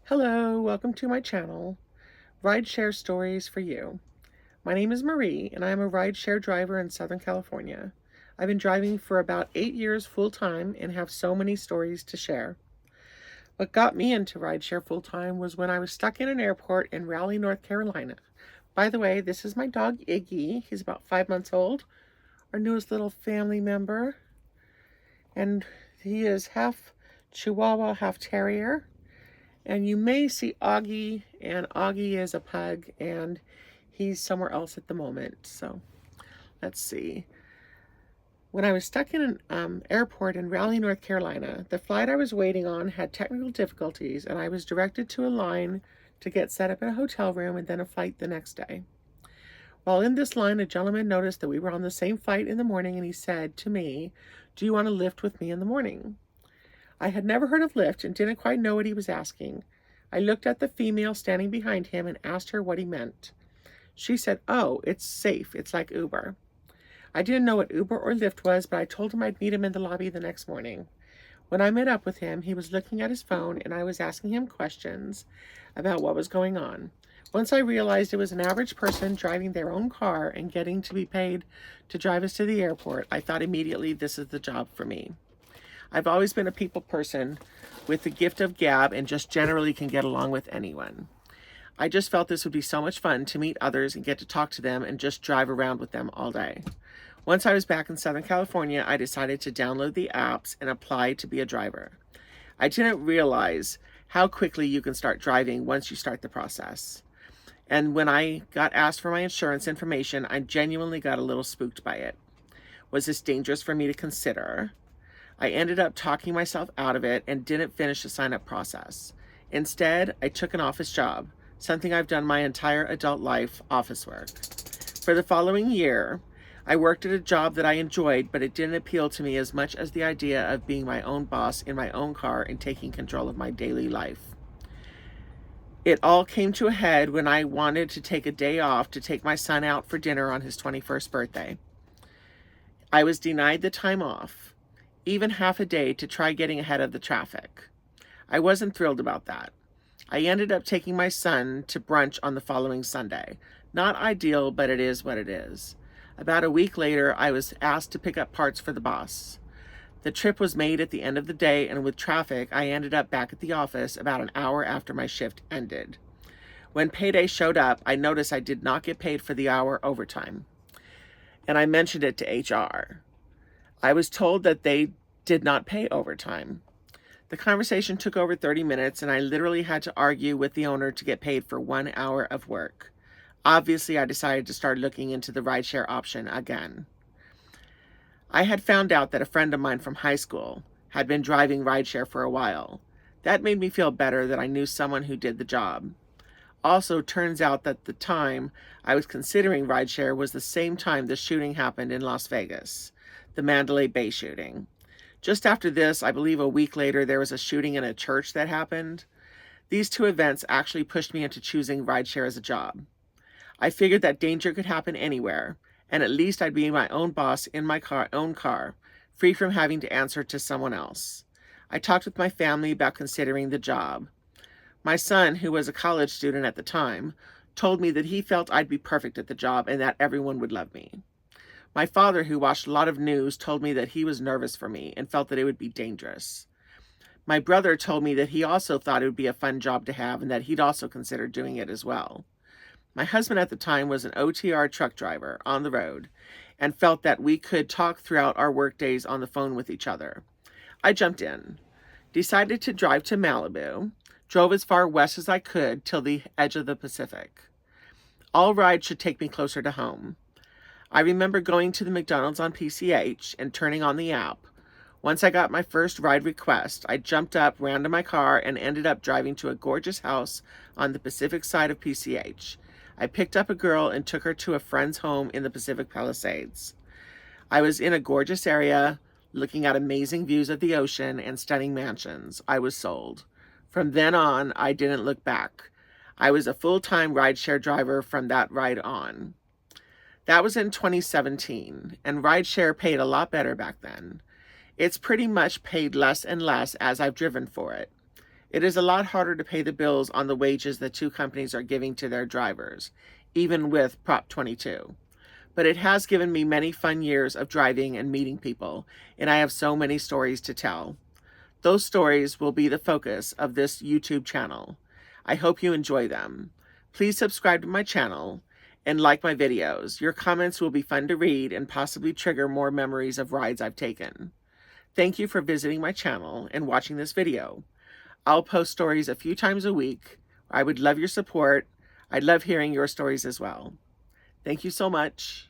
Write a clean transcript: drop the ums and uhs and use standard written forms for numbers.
Hello, welcome to my channel, Rideshare Stories for You. My name is Marie, and I am a rideshare driver in Southern California. I've been driving for about 8 years full-time and have so many stories to share. What got me into rideshare full-time was when I was stuck in an airport in Raleigh, North Carolina. By the way, this is my dog, Iggy. He's about 5 months old, our newest little family member, and he is half Chihuahua, half Terrier. And you may see Augie, and Augie is a pug, and he's somewhere else at the moment. So let's see. When I was stuck in an airport in Raleigh, North Carolina, the flight I was waiting on had technical difficulties, and I was directed to a line to get set up in a hotel room and then a flight the next day. While in this line, a gentleman noticed that we were on the same flight in the morning, and he said to me, "Do you want to lift with me in the morning?" I had never heard of Lyft and didn't quite know what he was asking. I looked at the female standing behind him and asked her what he meant. She said, "Oh, it's safe. It's like Uber." I didn't know what Uber or Lyft was, but I told him I'd meet him in the lobby the next morning. When I met up with him, he was looking at his phone and I was asking him questions about what was going on. Once I realized it was an average person driving their own car and getting to be paid to drive us to the airport, I thought immediately, this is the job for me. I've always been a people person with the gift of gab and just generally can get along with anyone. I just felt this would be so much fun to meet others and get to talk to them and just drive around with them all day. Once I was back in Southern California, I decided to download the apps and apply to be a driver. I didn't realize how quickly you can start driving once you start the process. And when I got asked for my insurance information, I genuinely got a little spooked by it. Was this dangerous for me to consider? I ended up talking myself out of it and didn't finish the sign-up process. Instead, I took an office job, something I've done my entire adult life, office work. For the following year, I worked at a job that I enjoyed, but it didn't appeal to me as much as the idea of being my own boss in my own car and taking control of my daily life. It all came to a head when I wanted to take a day off to take my son out for dinner on his 21st birthday. I was denied the time off, even half a day to try getting ahead of the traffic. I wasn't thrilled about that. I ended up taking my son to brunch on the following Sunday. Not ideal, but it is what it is. About a week later, I was asked to pick up parts for the boss. The trip was made at the end of the day, and with traffic, I ended up back at the office about an hour after my shift ended. When payday showed up, I noticed I did not get paid for the hour overtime, and I mentioned it to HR. I was told that they did not pay overtime. The conversation took over 30 minutes, and I literally had to argue with the owner to get paid for 1 hour of work. Obviously, I decided to start looking into the rideshare option again. I had found out that a friend of mine from high school had been driving rideshare for a while. That made me feel better that I knew someone who did the job. Also, turns out that the time I was considering rideshare was the same time the shooting happened in Las Vegas, the Mandalay Bay shooting. Just after this, I believe a week later, there was a shooting in a church that happened. These two events actually pushed me into choosing rideshare as a job. I figured that danger could happen anywhere, and at least I'd be my own boss in my own car, free from having to answer to someone else. I talked with my family about considering the job. My son, who was a college student at the time, told me that he felt I'd be perfect at the job and that everyone would love me. My father, who watched a lot of news, told me that he was nervous for me and felt that it would be dangerous. My brother told me that he also thought it would be a fun job to have and that he'd also consider doing it as well. My husband at the time was an OTR truck driver on the road and felt that we could talk throughout our work days on the phone with each other. I jumped in, decided to drive to Malibu, drove as far west as I could till the edge of the Pacific. All rides should take me closer to home. I remember going to the McDonald's on PCH and turning on the app. Once I got my first ride request, I jumped up, ran to my car, and ended up driving to a gorgeous house on the Pacific side of PCH. I picked up a girl and took her to a friend's home in the Pacific Palisades. I was in a gorgeous area, looking at amazing views of the ocean and stunning mansions. I was sold. From then on, I didn't look back. I was a full-time rideshare driver from that ride on. That was in 2017, and rideshare paid a lot better back then. It's pretty much paid less and less as I've driven for it. It is a lot harder to pay the bills on the wages the two companies are giving to their drivers, even with Prop 22. But it has given me many fun years of driving and meeting people, and I have so many stories to tell. Those stories will be the focus of this YouTube channel. I hope you enjoy them. Please subscribe to my channel and like my videos. Your comments will be fun to read and possibly trigger more memories of rides I've taken. Thank you for visiting my channel and watching this video. I'll post stories a few times a week. I would love your support. I'd love hearing your stories as well. Thank you so much.